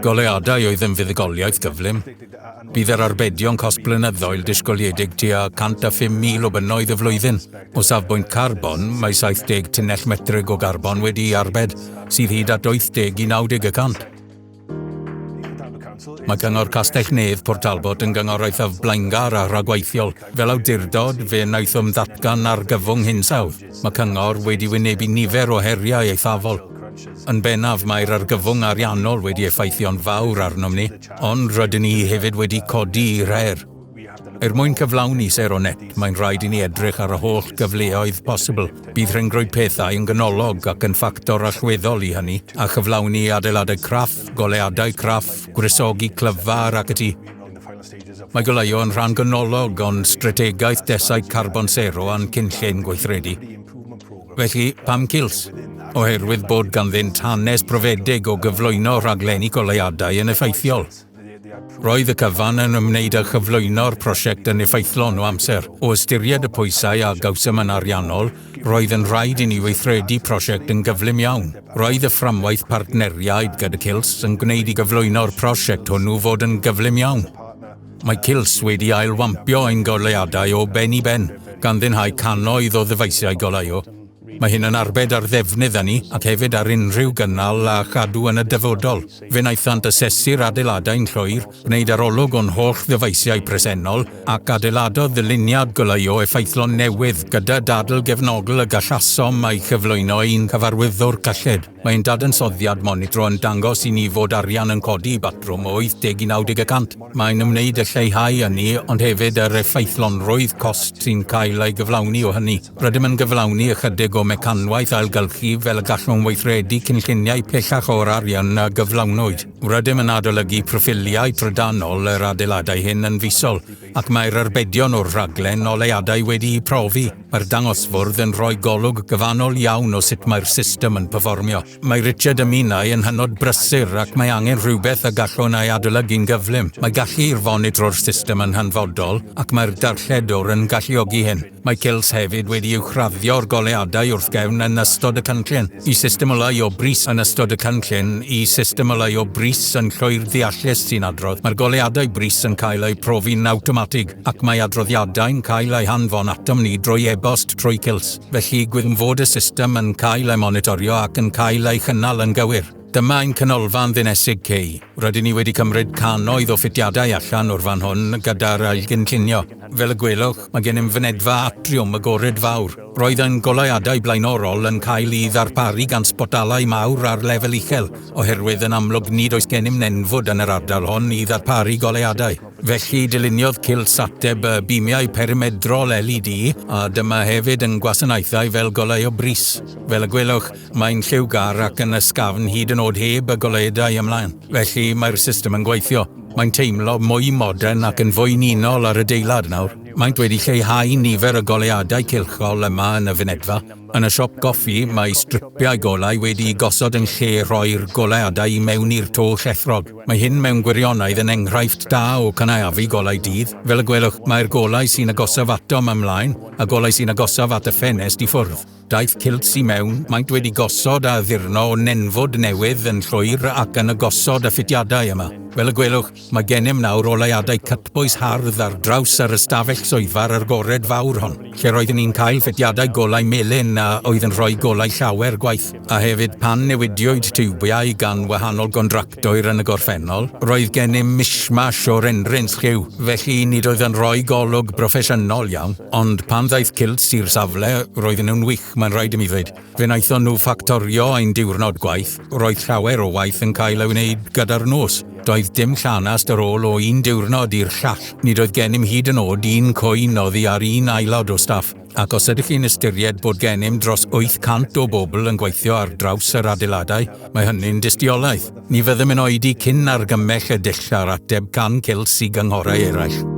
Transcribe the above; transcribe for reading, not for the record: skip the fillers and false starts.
Goleuadau oedd yn fuddugoliaeth gyflym. Bydd yr arbedion cost blynyddoedd disgwyliedig tua 105,000 o bunnoedd y flwyddyn. O safbwynt carbon, mae 70 tunnell metrig o garbon wedi arbed, sydd hyd at 80 i 90%. Mae Cyngor Castell-nedd Port Talbot yn gynghoraethaf blaengar a rhagweithiol. Fel awdurdod, fe wnaeth ddatgan ar gyfwng hinsawdd. Mae Cyngor wedi wynebu nifer o heriau eithafol. Yn bennaf, mae'r argyfwng ariannol wedi effeithio'n fawr arnom ni, ond rydyn ni hefyd wedi codi i'r her. Mwyn cyflawni sero net, mae'n rhaid i ni edrych ar y holl gyfleoedd posibl. Bydd Rhyngrwyd Pethau yn ganolog ac yn ffactor allweddol i hynny, a chyflawni adeiladau craff, goleuadau craff, gwresogi clyfar ac ati. Mae goleuo yn rhan ganolog ond strategaeth desau carbon sero a'n cynllun gweithredu. Felly, pam CILS? Oherwydd bod ganddynt hanes profedig o gyflwyno rhaglenni goleuadau yn effeithiol. Roedd y cyfan yn ymwneud â chyflwyno'r prosiect yn effeithlon o amser. O ystyried y pwysau a gawsym yn ariannol, roedd yn rhaid i ni weithredu prosiect yn gyflym iawn. Roedd y fframwaith partneriaid gyda CILS yn gwneud i gyflwyno'r prosiect hwnnw fod yn gyflym iawn. Mae CILS wedi ailwampio ein goleuadau o ben i ben, gan ddynhau cannoedd o ddyfeisiau goleuo. Mae hyn yn arbed ar ddefnydd ni ac hefyd ar unrhyw gynnal a chadw yn y dyfodol. Fe wnaethant asesu'r adeiladau'n llwyr, gwneud arolwg o'n holl ddyfeisiau presennol ac adeiladodd ddyluniad goleuo effeithlon newydd gyda dadl gefnogol y gallasom a'i chyflwyno un cyfarwyddwr cyllid. Mae'n dadansoddiad monitro yn dangos i ni fod arian yn codi i batrwm o 80 i 90%. Mae'n ymwneud â lleihau hynny, ond hefyd yr effeithlonrwydd cost sy'n cael ei gyflawni o hynny. Rydym yn gyflawni ychydig o mecanwaith ailgylchu fel y gallwn weithredu cynlluniau pellach o'r arian a gyflawnwyd. Rydym yn adolygu proffiliau trydanol yr adeiladau hyn yn fusol, ac mae'r arbedion o'r rhaglen goleuadau wedi'i profi. Mae'r dangosfwrdd yn rhoi golwg gyfannol iawn o sut mae'r system yn perfformio. Mae Richard ymunau yn hynod brysur ac mae angen rhywbeth y gallwn ei adolygu'n gyflym. Mae gallu'r fonitro'r system yn hanfodol ac mae'r darlledwr yn galluogi hyn. Mae CILS hefyd wedi uwchraddio'r goleuadau wrth gefn yn ystod y cynllun. I system oleu o bris yn ystod y cynllun, i system oleu o bris yn llwy'r deallus sy'n adrodd. Mae'r goleuadau bris yn cael eu profi'n awtomatig ac mae adroddiadau'n cael eu hanfon atom ni drwy e-bost trwy CILS. Felly gwyddwn fod y system yn cael ei monitorio ac yn cael ei chynnal yn gywir. Dyma ein canolfan ddinesig cei. Rydyn ni wedi cymryd cannoedd o ffitiadau allan o'r fan hwn gyda'r ailgynllunio. Fel y gwelwch, mae gennym fynedfa atriwm agored fawr. Roedd ein goleuadau blaenorol yn cael ei ddarparu gan sbotalau mawr ar lefel uchel, oherwydd yn amlwg nid oes gennym nenfwd yn yr ardal hon i ddarparu goleuadau. Felly diluniodd CILS ateb bimiau perimedrol LED a dyma hefyd yn gwasanaethau fel goleuo bris. Fel y gwelwch, mae'n lliwgar ac yn ysgafn hyd yn oed heb y goleuadau ymlaen. Felly mae'r system yn gweithio. Mae'n teimlo mwy modern ac yn fwy unol ar adeilad nawr. Maent wedi lleihau nifer y goleuadau cylchol yma yn y fynedfa. Yn y siop goffi, mae stripiau golau wedi gosod yn lle rhoi'r goleuadau i mewn i'r to llethrog. Mae hyn mewn gwirionedd yn enghraifft da o cynaeafu golau dydd. Fel y gwelwch, mae'r golau sy'n agosaf atom ymlaen a golau sy'n agosaf at y ffenest i ffwrdd. Daeth CILS i mewn, maent wedi gosod a addurno o nenfwd newydd yn llwyr ac yn agosod y ffitiadau yma. Fel y gwelwch, mae gennym nawr oleuadau cytbwys hardd ar draws yr ystafell swyddfa'r agored fawr hon, lle roeddwn ni'n cael ffitiadau golau melyn a oedd yn rhoi golau llawer gwaith. A hefyd pan newidiwyd tiwbiau gan wahanol gontractwyr yn y gorffennol, roedd gennym mishmash o rendrins lliw, felly nid oedd yn rhoi golwg broffesiynol iawn, ond pan ddaeth CILS i'r safle, roedden nhw'n wych, mae'n rhaid i mi ddweud. Fe wnaethon nhw ffactorio ein diwrnod gwaith, roedd llawer o waith yn cael ei wneud gyda'r nos. Doedd dim llanast ar ôl o un diwrnod i'r llall. Nid oedd gennym hyd yn oed un cwyn oddi ar un aelod o staff. Ac os ydych chi'n ystyried bod gennym dros 800 o bobl yn gweithio ar draws yr adeiladau, mae hynny'n dystiolaeth. Ni fyddym yn oedi cyn argymell y dull ar ateb can CILS i gynghorau eraill.